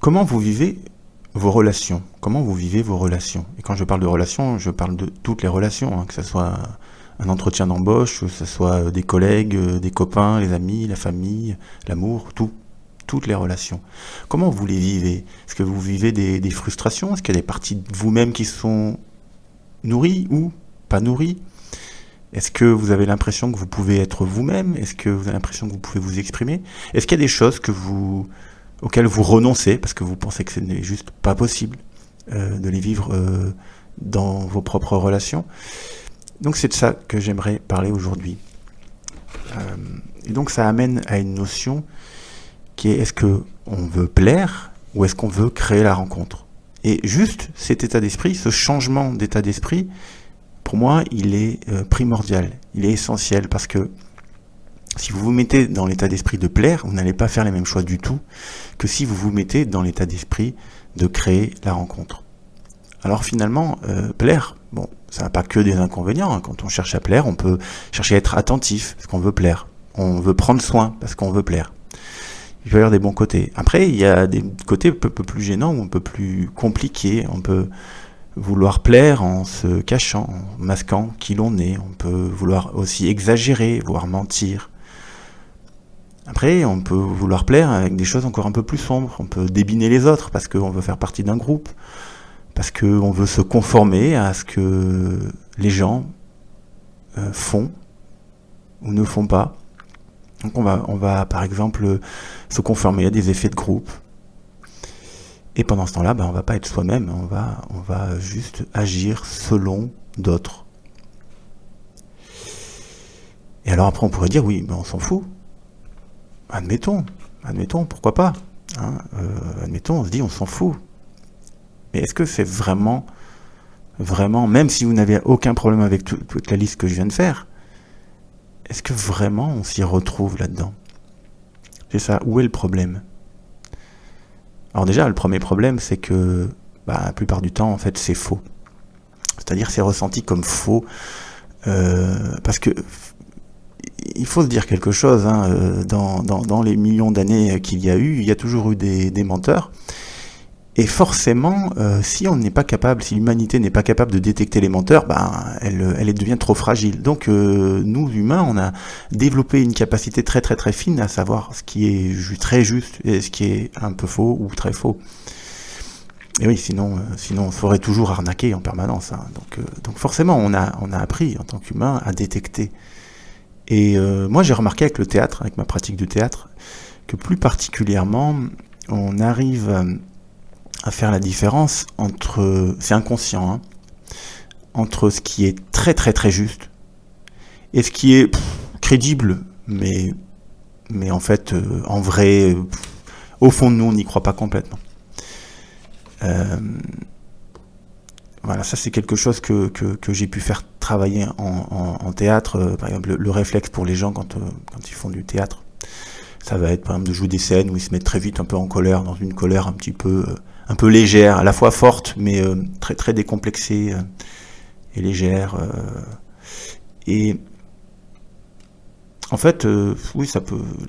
comment vous vivez vos relations? Comment vous vivez vos relations? Et quand je parle de relations, je parle de toutes les relations, hein, que ce soit un entretien d'embauche, que ce soit des collègues, des copains, les amis, la famille, l'amour, toutes les relations. Comment vous les vivez? Est-ce que vous vivez des frustrations? Est-ce qu'il y a des parties de vous-même qui sont nourries ou pas nourries? Est-ce que vous avez l'impression que vous pouvez être vous-même? Est-ce que vous avez l'impression que vous pouvez vous exprimer? Est-ce qu'il y a des choses auxquelles vous renoncez parce que vous pensez que ce n'est juste pas possible de les vivre dans vos propres relations? Donc c'est de ça que j'aimerais parler aujourd'hui. Et donc ça amène à une notion qui est: est-ce qu'on veut plaire ou est-ce qu'on veut créer la rencontre? Et juste cet état d'esprit, ce changement d'état d'esprit, pour moi, il est primordial, il est essentiel, parce que si vous vous mettez dans l'état d'esprit de plaire, vous n'allez pas faire les mêmes choix du tout que si vous vous mettez dans l'état d'esprit de créer la rencontre. Alors finalement, plaire, bon, ça n'a pas que des inconvénients, hein. Quand on cherche à plaire, on peut chercher à être attentif parce qu'on veut plaire. On veut prendre soin parce qu'on veut plaire. Il peut y avoir des bons côtés. Après, il y a des côtés un peu plus gênants ou un peu plus compliqués. On peut vouloir plaire en se cachant, en masquant qui l'on est. On peut vouloir aussi exagérer, voire mentir. Après, on peut vouloir plaire avec des choses encore un peu plus sombres. On peut débiner les autres parce qu'on veut faire partie d'un groupe, parce qu'on veut se conformer à ce que les gens font ou ne font pas. Donc on va par exemple se conformer à des effets de groupe. Et pendant ce temps-là, on va pas être soi-même, on va juste agir selon d'autres. Et alors après on pourrait dire oui, mais on s'en fout. Admettons, pourquoi pas, hein, admettons, on se dit on s'en fout. Mais est-ce que c'est vraiment, même si vous n'avez aucun problème avec toute la liste que je viens de faire, est-ce que vraiment on s'y retrouve là-dedans? C'est ça, où est le problème? Alors déjà, le premier problème, c'est que la plupart du temps, en fait, c'est faux. C'est-à-dire, c'est ressenti comme faux, parce que il faut se dire quelque chose, hein, dans les millions d'années qu'il y a eu, il y a toujours eu des menteurs. Et forcément, si l'humanité n'est pas capable de détecter les menteurs, elle devient trop fragile. Donc nous, humains, on a développé une capacité très très très fine à savoir ce qui est très juste et ce qui est un peu faux ou très faux. Et oui, sinon on se ferait toujours arnaquer en permanence, hein. Donc forcément, on a appris en tant qu'humain à détecter. Et moi, j'ai remarqué avec le théâtre, avec ma pratique du théâtre, que plus particulièrement, on arrive à faire la différence entre, c'est inconscient, hein, entre ce qui est très très très juste et ce qui est crédible, mais en fait, en vrai, au fond de nous, on n'y croit pas complètement. Voilà, ça c'est quelque chose que j'ai pu faire travailler en théâtre. Par exemple, le réflexe pour les gens quand ils font du théâtre, ça va être par exemple de jouer des scènes où ils se mettent très vite un peu en colère, dans une colère un peu légère, à la fois forte, mais très très décomplexée et légère. Et en fait, oui,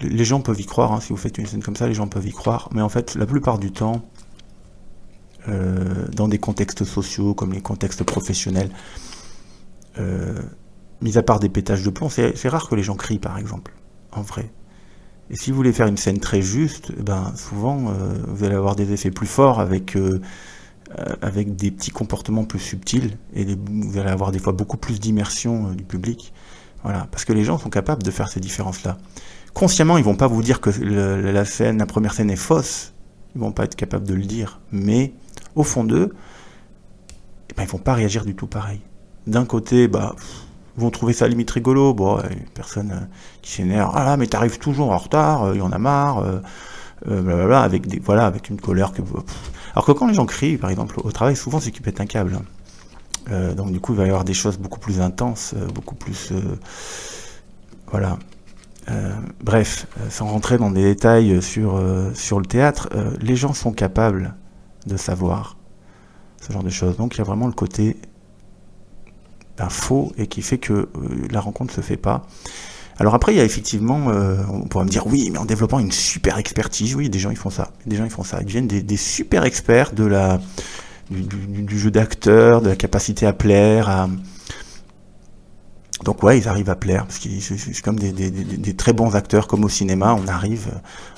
les gens peuvent y croire, hein, si vous faites une scène comme ça, les gens peuvent y croire, mais en fait, la plupart du temps, dans des contextes sociaux, comme les contextes professionnels, mis à part des pétages de plomb, c'est rare que les gens crient, par exemple, en vrai. Et si vous voulez faire une scène très juste, souvent vous allez avoir des effets plus forts avec des petits comportements plus subtils, et vous allez avoir des fois beaucoup plus d'immersion du public. Voilà, parce que les gens sont capables de faire ces différences-là. Consciemment, ils vont pas vous dire que la première scène est fausse, ils vont pas être capables de le dire, mais au fond d'eux, ils vont pas réagir du tout pareil. D'un côté, vont trouver ça limite rigolo, une personne qui s'énerve, ah là mais t'arrives toujours en retard, il y en a marre, blablabla, avec une colère que... Alors que quand les gens crient, par exemple, au travail, souvent c'est qu'ils pètent un câble. Donc du coup il va y avoir des choses beaucoup plus intenses, beaucoup plus... voilà. Bref, sans rentrer dans des détails sur le théâtre, les gens sont capables de savoir ce genre de choses. Donc il y a vraiment le côté faux et qui fait que la rencontre ne se fait pas. Alors après, il y a effectivement, on pourrait me dire, oui, mais en développant une super expertise, oui, des gens ils font ça. Des gens ils font ça. Ils deviennent des super experts du jeu d'acteur, de la capacité à plaire. Donc ouais, ils arrivent à plaire, parce que c'est comme des très bons acteurs, comme au cinéma, on arrive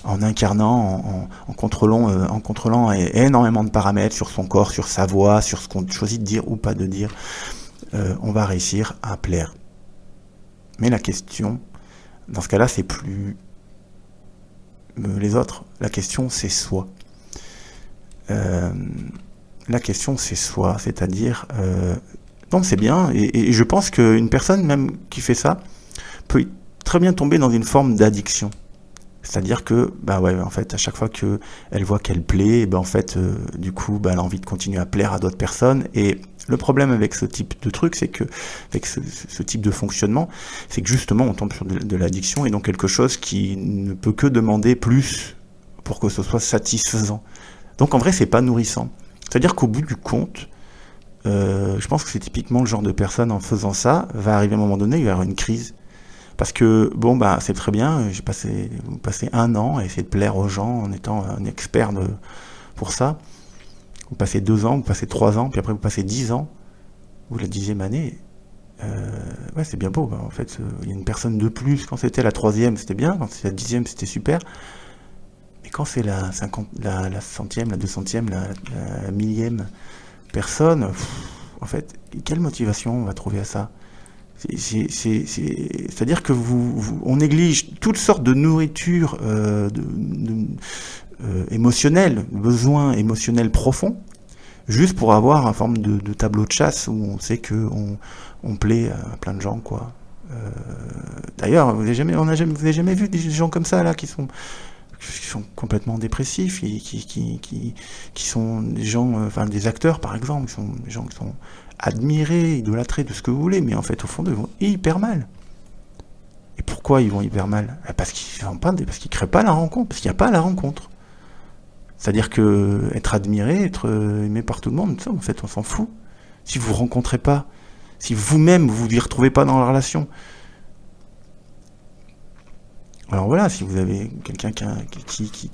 en incarnant, en contrôlant énormément de paramètres sur son corps, sur sa voix, sur ce qu'on choisit de dire ou pas de dire, on va réussir à plaire. Mais la question, dans ce cas-là, c'est plus les autres. La question, c'est soi. La question, c'est soi, c'est-à-dire... non, c'est bien, et je pense qu'une personne même qui fait ça peut très bien tomber dans une forme d'addiction. C'est-à-dire que, bah ouais, en fait, à chaque fois que elle voit qu'elle plaît, bah en fait, du coup, bah elle a envie de continuer à plaire à d'autres personnes. Et le problème avec ce type de truc, c'est que, avec ce type de fonctionnement, c'est que justement, on tombe sur de l'addiction et donc quelque chose qui ne peut que demander plus pour que ce soit satisfaisant. Donc en vrai, c'est pas nourrissant. C'est-à-dire qu'au bout du compte, je pense que c'est typiquement le genre de personne, en faisant ça, va arriver à un moment donné, il va y avoir une crise. Parce que, bon, bah, c'est très bien, j'ai passé 1 an à essayer de plaire aux gens en étant un expert pour ça. Vous passez 2 ans, vous passez 3 ans, puis après vous passez 10 ans, ou la 10e année. Ouais, c'est bien beau, bah, en fait, il y a une personne de plus. Quand c'était la 3e, c'était bien, quand c'était la 10e, c'était super. Mais quand c'est la 100e, la 200e, la 1000e personne, en fait, quelle motivation on va trouver à ça? C'est-à-dire que on néglige toutes sortes de nourriture émotionnelle, besoins émotionnels profonds, juste pour avoir une forme de tableau de chasse où on sait que on plaît à plein de gens, quoi. D'ailleurs, vous avez jamais vu des gens comme ça là qui sont complètement dépressifs, qui sont des gens, enfin des acteurs par exemple, qui sont des gens qui sont admirés, idolâtrés, de ce que vous voulez, mais en fait au fond d'eux, ils vont hyper mal. Et pourquoi ils vont hyper mal? Parce qu'ils créent pas la rencontre, parce qu'il n'y a pas la rencontre. C'est-à-dire que être admiré, être aimé par tout le monde, ça, en fait, on s'en fout. Si vous rencontrez pas, si vous-même vous y retrouvez pas dans la relation. Alors voilà, si vous avez quelqu'un qui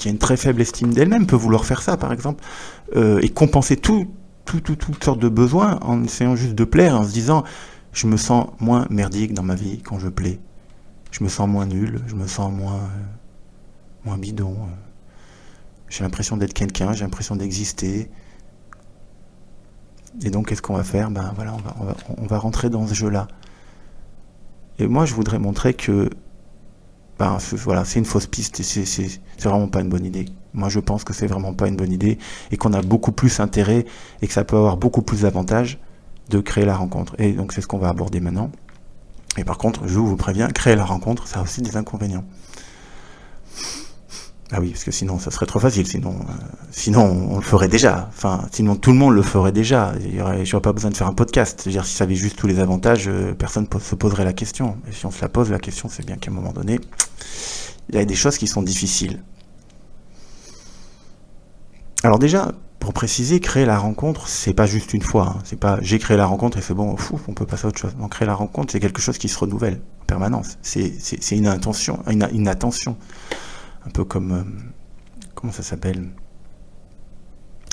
a une très faible estime d'elle-même, peut vouloir faire ça, par exemple, et compenser toutes sortes de besoins en essayant juste de plaire, en se disant je me sens moins merdique dans ma vie quand je plais, je me sens moins nul, je me sens moins bidon, j'ai l'impression d'être quelqu'un, j'ai l'impression d'exister. Et donc qu'est-ce qu'on va faire? Ben voilà, on va rentrer dans ce jeu-là. Et moi je voudrais montrer que ben, voilà, c'est une fausse piste et c'est vraiment pas une bonne idée. Moi, je pense que c'est vraiment pas une bonne idée et qu'on a beaucoup plus intérêt et que ça peut avoir beaucoup plus d'avantages de créer la rencontre. Et donc, c'est ce qu'on va aborder maintenant. Et par contre, je vous préviens, créer la rencontre, ça a aussi des inconvénients. Ah oui, parce que sinon, ça serait trop facile. Sinon, on le ferait déjà. Enfin, sinon, tout le monde le ferait déjà. J'aurais pas besoin de faire un podcast. C'est-à-dire, si ça avait juste tous les avantages, personne se poserait la question. Et si on se la pose, la question, c'est bien qu'à un moment donné, il y a des choses qui sont difficiles. Alors déjà, pour préciser, créer la rencontre, c'est pas juste une fois. Hein. C'est pas j'ai créé la rencontre et c'est bon, on peut passer à autre chose. Non, créer la rencontre, c'est quelque chose qui se renouvelle en permanence. C'est une intention, une attention. Un peu comme... comment ça s'appelle?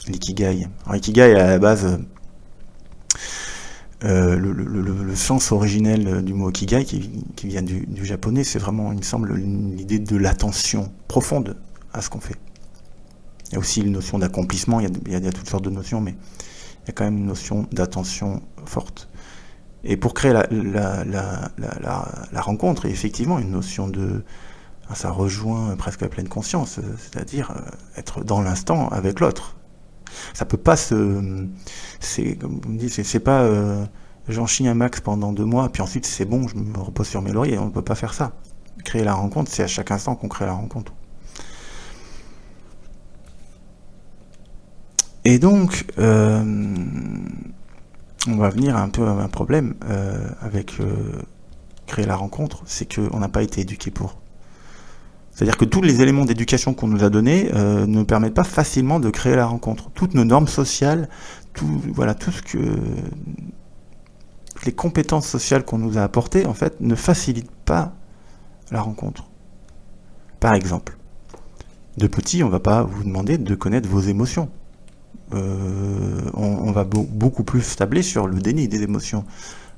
L'ikigai. Alors l'ikigai, à la base, le sens originel du mot ikigai, qui vient du japonais, c'est vraiment, il me semble, l'idée de l'attention profonde à ce qu'on fait. Il y a aussi une notion d'accomplissement, il y a toutes sortes de notions, mais il y a quand même une notion d'attention forte. Et pour créer la rencontre, il y a effectivement une notion de... Ça rejoint presque la pleine conscience, c'est-à-dire être dans l'instant avec l'autre. Ça peut pas c'est comme vous me dites, c'est pas j'en chie un max pendant 2 mois, puis ensuite c'est bon, je me repose sur mes lauriers. On ne peut pas faire ça. Créer la rencontre, c'est à chaque instant qu'on crée la rencontre. Et donc, on va venir un peu à un problème avec créer la rencontre, c'est qu'on n'a pas été éduqué pour. C'est-à-dire que tous les éléments d'éducation qu'on nous a donnés ne permettent pas facilement de créer la rencontre. Toutes nos normes sociales, tout ce que les compétences sociales qu'on nous a apportées, en fait, ne facilitent pas la rencontre. Par exemple, de petit, on va pas vous demander de connaître vos émotions. On va beaucoup plus tabler sur le déni des émotions.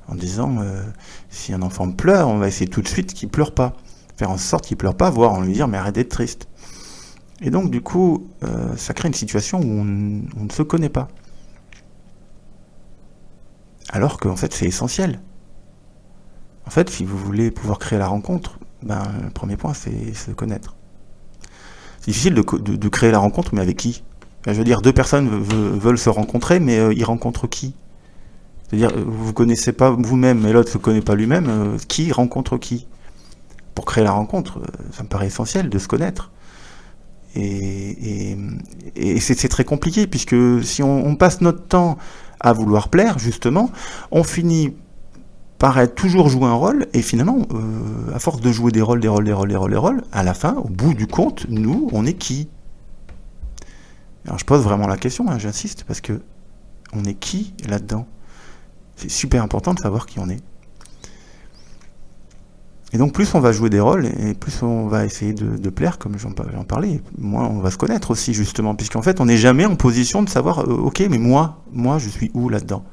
En disant, si un enfant pleure, on va essayer tout de suite qu'il pleure pas. Faire en sorte qu'il pleure pas, voire en lui dire, mais arrête d'être triste. Et donc, du coup, ça crée une situation où on ne se connaît pas. Alors qu'en fait, c'est essentiel. En fait, si vous voulez pouvoir créer la rencontre, le premier point, c'est se connaître. C'est difficile de créer la rencontre, mais avec qui ? Je veux dire, deux personnes veulent se rencontrer, mais ils rencontrent qui ? C'est-à-dire, vous ne connaissez pas vous-même, et l'autre ne se connaît pas lui-même, qui rencontre qui ? Pour créer la rencontre, ça me paraît essentiel de se connaître. Et c'est très compliqué, puisque si on passe notre temps à vouloir plaire, justement, on finit par être toujours jouer un rôle, et finalement, à force de jouer des rôles, à la fin, au bout du compte, nous, on est qui ? Alors je pose vraiment la question, j'insiste, parce que on est qui là-dedans ? C'est super important de savoir qui on est. Et donc plus on va jouer des rôles, et plus on va essayer de plaire, comme j'en parlais, moins on va se connaître aussi, justement, puisqu'en fait on n'est jamais en position de savoir, ok, mais moi je suis où là-dedans ?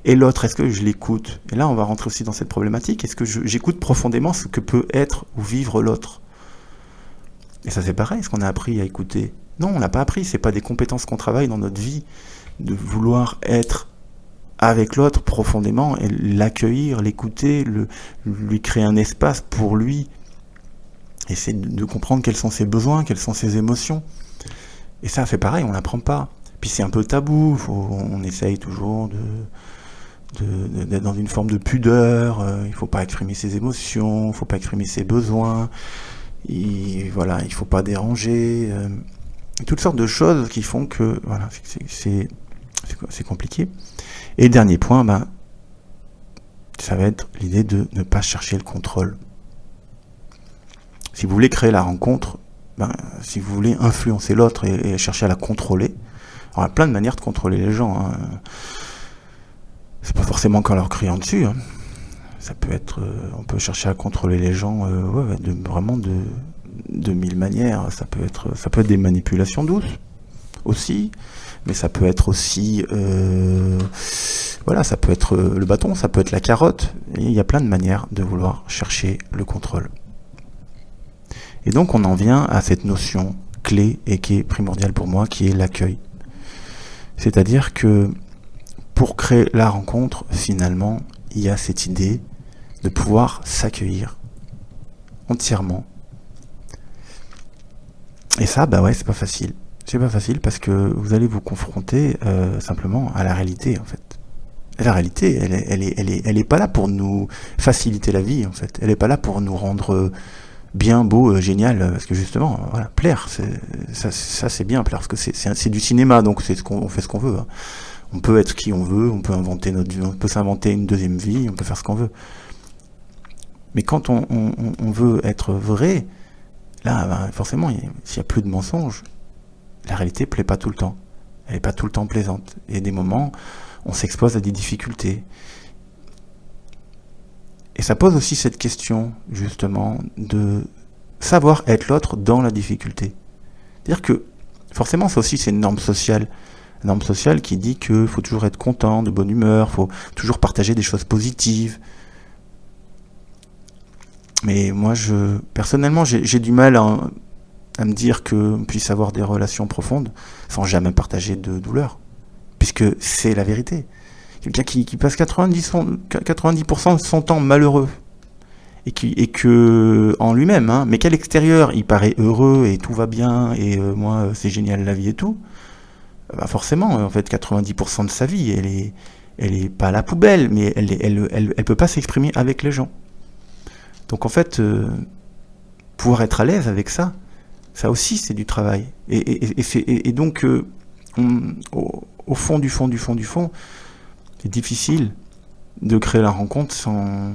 Et l'autre, est-ce que je l'écoute ? Et là on va rentrer aussi dans cette problématique, est-ce que j'écoute profondément ce que peut être ou vivre l'autre ? Et ça c'est pareil, est-ce qu'on a appris à écouter ? Non, on l'a pas appris, c'est pas des compétences qu'on travaille dans notre vie, de vouloir être avec l'autre profondément et l'accueillir, l'écouter, lui créer un espace pour lui, essayer de comprendre quels sont ses besoins, quelles sont ses émotions. Et ça, c'est pareil, on n'apprend pas. Puis c'est un peu tabou, on essaye toujours d'être dans une forme de pudeur, il faut pas exprimer ses émotions, il faut pas exprimer ses besoins, il faut pas déranger, toutes sortes de choses qui font que voilà, c'est compliqué. Et le dernier point, ça va être l'idée de ne pas chercher le contrôle. Si vous voulez créer la rencontre, si vous voulez influencer l'autre et chercher à la contrôler, alors il y a plein de manières de contrôler les gens. C'est pas forcément qu'en leur criant dessus. Ça peut être, on peut chercher à contrôler les gens, vraiment de mille manières. Ça peut être des manipulations douces aussi. Mais ça peut être aussi, ça peut être le bâton, ça peut être la carotte. Et il y a plein de manières de vouloir chercher le contrôle. Et donc on en vient à cette notion clé et qui est primordiale pour moi, qui est l'accueil. C'est-à-dire que pour créer la rencontre, finalement, il y a cette idée de pouvoir s'accueillir entièrement. Et ça, c'est pas facile. C'est pas facile parce que vous allez vous confronter simplement à la réalité en fait. Et la réalité, elle est pas là pour nous faciliter la vie en fait. Elle est pas là pour nous rendre bien, beau, génial, parce que justement, plaire, ça c'est bien plaire parce que c'est du cinéma, donc on fait ce qu'on veut. On peut être qui on veut, on peut inventer notre vie, on peut s'inventer une deuxième vie, on peut faire ce qu'on veut. Mais quand on veut être vrai, là, forcément, s'il y a plus de mensonges. La réalité plaît pas tout le temps. Elle n'est pas tout le temps plaisante. Et des moments, on s'expose à des difficultés. Et ça pose aussi cette question, justement, de savoir être l'autre dans la difficulté. C'est-à-dire que, forcément, ça aussi, c'est une norme sociale. Une norme sociale qui dit qu'il faut toujours être content, de bonne humeur, il faut toujours partager des choses positives. Mais moi, personnellement, j'ai du mal à me dire qu'on puisse avoir des relations profondes sans jamais partager de douleur, puisque c'est la vérité. Quelqu'un qui passe 90% de son temps malheureux et que en lui-même, mais qu'à l'extérieur il paraît heureux et tout va bien et moi c'est génial la vie et tout, forcément en fait 90% de sa vie elle est pas à la poubelle, mais elle peut pas s'exprimer avec les gens. Donc en fait pouvoir être à l'aise avec ça aussi c'est du travail. Et donc au fond du fond, c'est difficile de créer la rencontre sans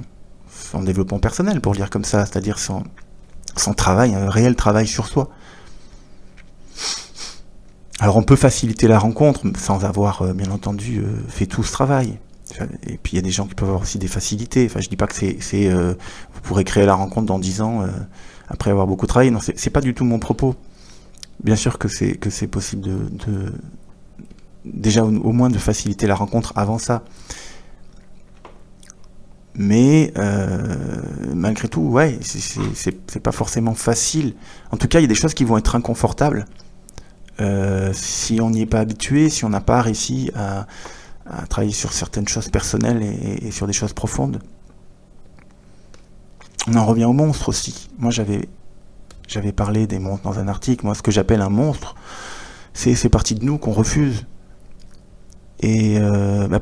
développement personnel, pour dire comme ça, c'est-à-dire sans travail, un réel travail sur soi. Alors on peut faciliter la rencontre sans avoir, bien entendu, fait tout ce travail. Et puis il y a des gens qui peuvent avoir aussi des facilités. Enfin, je dis pas que vous pourrez créer la rencontre dans 10 ans après avoir beaucoup travaillé. Non, c'est pas du tout mon propos. Bien sûr que c'est possible déjà au moins de faciliter la rencontre avant ça. Mais malgré tout, ouais, c'est pas forcément facile. En tout cas, il y a des choses qui vont être inconfortables si on n'y est pas habitué, si on n'a pas réussi à travailler sur certaines choses personnelles et sur des choses profondes. On en revient aux monstres aussi. Moi, j'avais parlé des monstres dans un article. Moi, ce que j'appelle un monstre, c'est ces parties de nous qu'on refuse. Et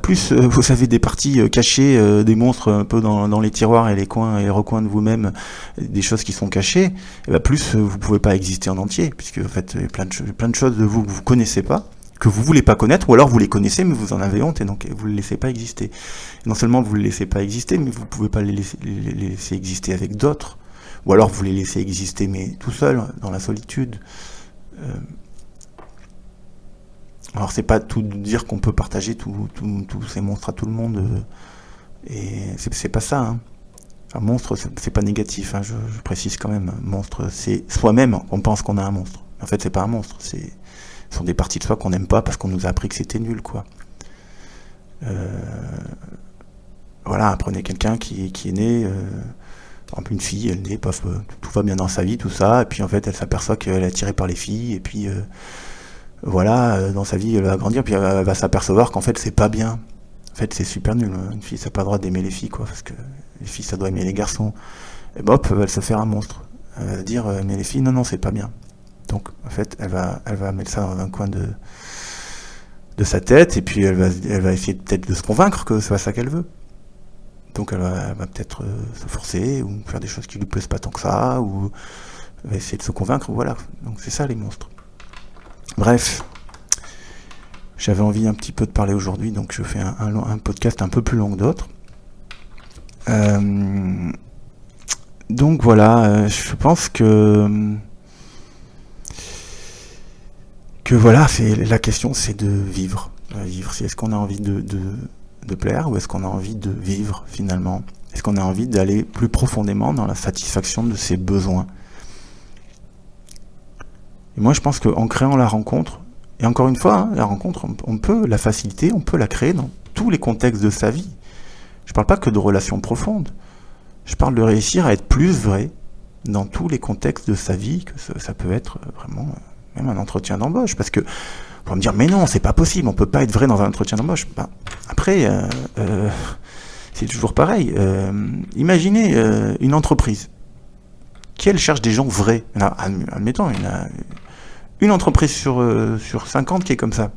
plus vous avez des parties cachées, des monstres un peu dans les tiroirs et les coins et les recoins de vous-même, des choses qui sont cachées, et plus vous pouvez pas exister en entier, puisque en fait il y a plein de choses de vous que vous connaissez pas, que vous voulez pas connaître, ou alors vous les connaissez mais vous en avez honte et donc vous les laissez pas exister. Et non seulement vous les laissez pas exister, mais vous pouvez pas les laisser exister avec d'autres, ou alors vous les laissez exister mais tout seul dans la solitude. Alors c'est pas tout dire qu'on peut partager tous ces monstres à tout le monde, et c'est pas ça. Hein. Un monstre, c'est pas négatif, hein, je précise quand même. Monstre, c'est soi-même, on pense qu'on a un monstre. En fait, c'est pas un monstre, ce sont des parties de soi qu'on n'aime pas parce qu'on nous a appris que c'était nul, quoi. Voilà, prenez quelqu'un qui est né, par exemple une fille, elle est née, tout va bien dans sa vie, tout ça, et puis en fait elle s'aperçoit qu'elle est attirée par les filles, et puis voilà, dans sa vie elle va grandir, puis elle va s'apercevoir qu'en fait c'est pas bien. En fait c'est super nul, une fille ça n'a pas le droit d'aimer les filles, quoi, parce que les filles ça doit aimer les garçons. Et hop, elle va se faire un monstre. Elle va dire mais les filles non c'est pas bien. Donc en fait elle va mettre ça dans un coin de sa tête, et puis elle va essayer peut-être de se convaincre que c'est pas ça qu'elle veut. Donc elle va peut-être se forcer, ou faire des choses qui lui plaisent pas tant que ça, ou elle va essayer de se convaincre, voilà. Donc c'est ça les monstres. Bref, j'avais envie un petit peu de parler aujourd'hui, donc je fais un podcast un peu plus long que d'autres. Donc voilà, je pense que voilà, la question c'est de vivre. Vivre, c'est est-ce qu'on a envie de plaire, ou est-ce qu'on a envie de vivre finalement? Est-ce qu'on a envie d'aller plus profondément dans la satisfaction de ses besoins? Et moi je pense qu'en créant la rencontre, et encore une fois, la rencontre, on peut la faciliter, on peut la créer dans tous les contextes de sa vie. Je parle pas que de relations profondes, je parle de réussir à être plus vrai dans tous les contextes de sa vie, que ça peut être vraiment même un entretien d'embauche, parce que on va me dire mais non, c'est pas possible, on peut pas être vrai dans un entretien d'embauche. Après, c'est toujours pareil. Imaginez une entreprise qui elle cherche des gens vrais. Alors, admettons, il y a une entreprise sur 50 qui est comme ça.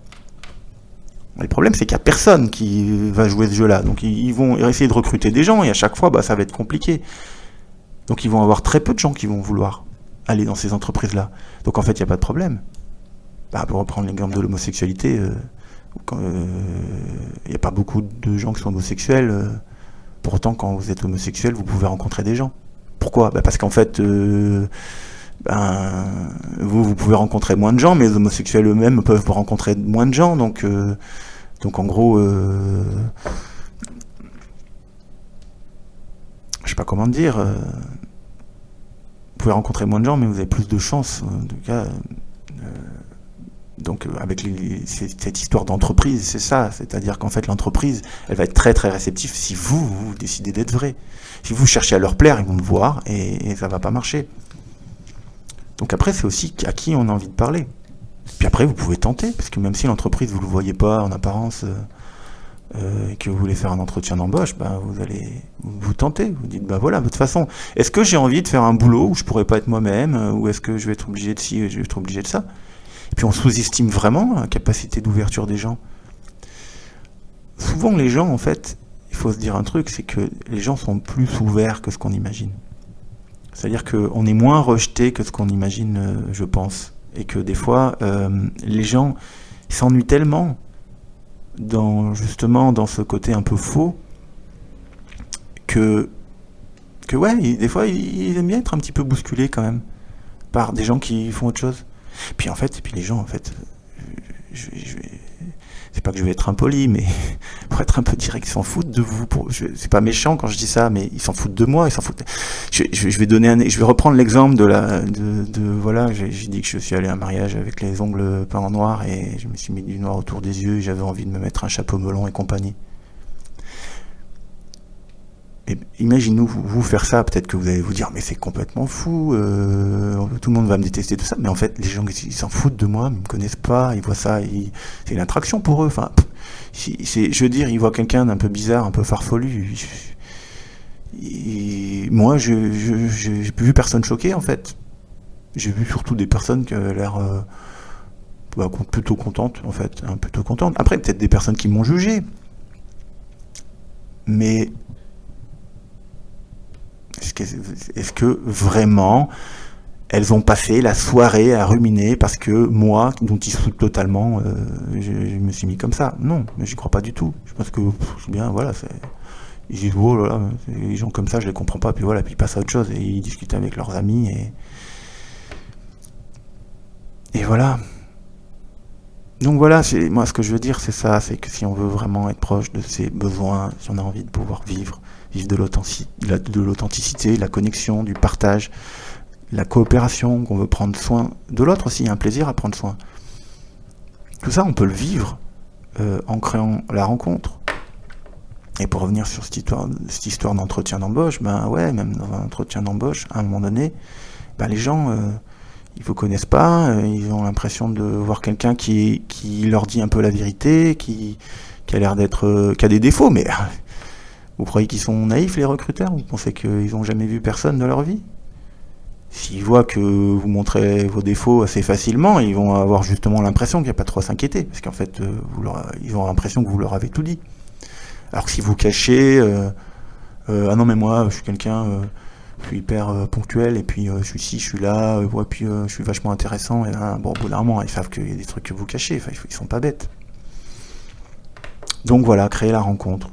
Le problème, c'est qu'il n'y a personne qui va jouer ce jeu-là. Donc ils vont essayer de recruter des gens, et à chaque fois, ça va être compliqué. Donc ils vont avoir très peu de gens qui vont vouloir aller dans ces entreprises-là. Donc en fait, il n'y a pas de problème. Pour reprendre l'exemple de l'homosexualité, il n'y a pas beaucoup de gens qui sont homosexuels. Pour autant, quand vous êtes homosexuel, vous pouvez rencontrer des gens. Pourquoi ? Parce qu'en fait, vous pouvez rencontrer moins de gens, mais les homosexuels eux-mêmes peuvent rencontrer moins de gens. Donc en gros, je sais pas comment dire. Vous pouvez rencontrer moins de gens, mais vous avez plus de chances. En tout cas. Donc avec cette histoire d'entreprise, c'est ça, c'est-à-dire qu'en fait l'entreprise, elle va être très très réceptive si vous décidez d'être vrai. Si vous cherchez à leur plaire, ils vont le voir, et ça va pas marcher. Donc après, c'est aussi à qui on a envie de parler. Puis après, vous pouvez tenter, parce que même si l'entreprise vous le voyez pas en apparence, et que vous voulez faire un entretien d'embauche, vous allez vous tenter, vous dites voilà, de toute façon, est-ce que j'ai envie de faire un boulot où je pourrais pas être moi-même, ou est-ce que je vais être obligé de ci, je vais être obligé de ça? Et puis on sous-estime vraiment la capacité d'ouverture des gens. Souvent les gens, en fait, il faut se dire un truc, c'est que les gens sont plus ouverts que ce qu'on imagine. C'est-à-dire qu'on est moins rejeté que ce qu'on imagine, je pense. Et que des fois, les gens s'ennuient tellement justement dans ce côté un peu faux que ouais, des fois ils aiment bien être un petit peu bousculés quand même par des gens qui font autre chose. Puis les gens, en fait, c'est pas que je vais être impoli, mais pour être un peu direct, ils s'en foutent de vous. C'est pas méchant quand je dis ça, mais ils s'en foutent de moi, ils s'en foutent. Je vais donner je vais reprendre l'exemple voilà, j'ai dit que je suis allé à un mariage avec les ongles peints en noir et je me suis mis du noir autour des yeux et j'avais envie de me mettre un chapeau melon et compagnie. Et imaginez-vous vous faire ça, peut-être que vous allez vous dire mais c'est complètement fou, tout le monde va me détester, tout ça, mais en fait les gens ils s'en foutent de moi, ils me connaissent pas, ils voient ça, c'est une attraction pour eux, enfin, je veux dire, ils voient quelqu'un d'un peu bizarre, un peu farfelu, moi j'ai vu personne choqué en fait, j'ai vu surtout des personnes qui avaient l'air plutôt contentes en fait, plutôt contentes, après peut-être des personnes qui m'ont jugé, mais est-ce que vraiment elles ont passé la soirée à ruminer parce que moi, dont ils se foutent totalement, je me suis mis comme ça? Non, mais j'y crois pas du tout. Je pense que c'est bien, voilà, ils disent oh là là, les gens comme ça, je les comprends pas, puis voilà, puis ils passent à autre chose et ils discutent avec leurs amis et voilà. Donc voilà, moi ce que je veux dire c'est ça, c'est que si on veut vraiment être proche de ses besoins, si on a envie de pouvoir vivre de l'authenticité, la connexion, du partage, la coopération, qu'on veut prendre soin de l'autre aussi, il y a un plaisir à prendre soin. Tout ça, on peut le vivre en créant la rencontre. Et pour revenir sur cette histoire d'entretien d'embauche, ben ouais, même dans un entretien d'embauche, à un moment donné, ben les gens, ils vous connaissent pas, ils ont l'impression de voir quelqu'un qui leur dit un peu la vérité, qui a l'air d'être, qui a des défauts, mais vous croyez qu'ils sont naïfs les recruteurs? Vous pensez qu'ils n'ont jamais vu personne de leur vie? S'ils voient que vous montrez vos défauts assez facilement, ils vont avoir justement l'impression qu'il n'y a pas trop à s'inquiéter, parce qu'en fait, ils ont l'impression que vous leur avez tout dit. Alors que si vous cachez, ah non mais moi, je suis quelqu'un, je suis hyper ponctuel, et puis je suis ci, je suis là, ouais, puis je suis vachement intéressant, et là, bon, au bout d'un moment, ils savent qu'il y a des trucs que vous cachez, enfin, ils sont pas bêtes. Donc voilà, créer la rencontre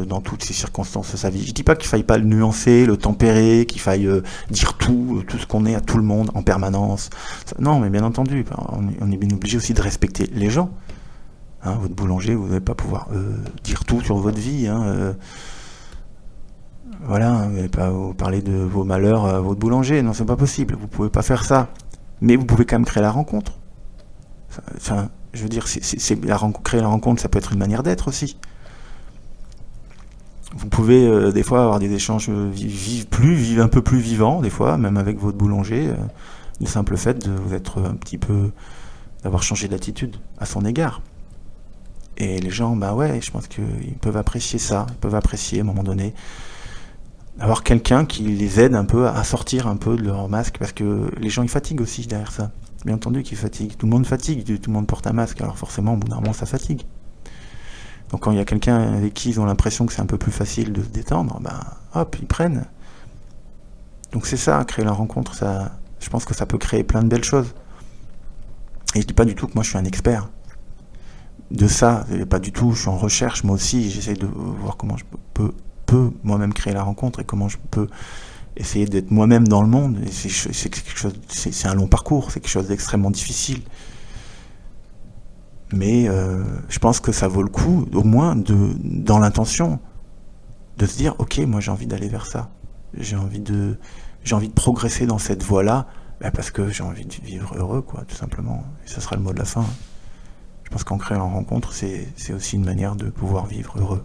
dans toutes ces circonstances de sa vie. Je dis pas qu'il faille pas le nuancer, le tempérer, qu'il faille dire tout ce qu'on est à tout le monde en permanence. Non, mais bien entendu, on est bien obligé aussi de respecter les gens. Hein, votre boulanger, vous n'allez pas pouvoir dire tout sur votre vie. Voilà, vous n'allez pas vous parler de vos malheurs à votre boulanger. Non, c'est pas possible. Vous pouvez pas faire ça. Mais vous pouvez quand même créer la rencontre. Enfin, je veux dire, créer la rencontre, ça peut être une manière d'être aussi. Vous pouvez des fois avoir des échanges un peu plus vivants, des fois, même avec votre boulanger, du simple fait de vous être un petit peu, d'avoir changé d'attitude à son égard. Et les gens, bah ouais, je pense qu'ils peuvent apprécier ça, ils peuvent apprécier à un moment donné avoir quelqu'un qui les aide un peu à sortir un peu de leur masque, parce que les gens ils fatiguent aussi derrière ça. Bien entendu qu'ils fatiguent, tout le monde fatigue, tout le monde porte un masque, alors forcément au bout d'un moment ça fatigue. Donc quand il y a quelqu'un avec qui ils ont l'impression que c'est un peu plus facile de se détendre, ben hop, ils prennent. Donc c'est ça, créer la rencontre, ça, je pense que ça peut créer plein de belles choses. Et je dis pas du tout que moi je suis un expert de ça, pas du tout, je suis en recherche, moi aussi, j'essaie de voir comment je peux moi-même créer la rencontre et comment je peux essayer d'être moi-même dans le monde. Et c'est quelque chose, c'est un long parcours, c'est quelque chose d'extrêmement difficile. Mais je pense que ça vaut le coup, au moins dans l'intention, de se dire ok, moi j'ai envie d'aller vers ça, j'ai envie de progresser dans cette voie-là, parce que j'ai envie de vivre heureux, quoi, tout simplement. Et ça sera le mot de la fin. Je pense qu'en créant une rencontre, c'est aussi une manière de pouvoir vivre heureux.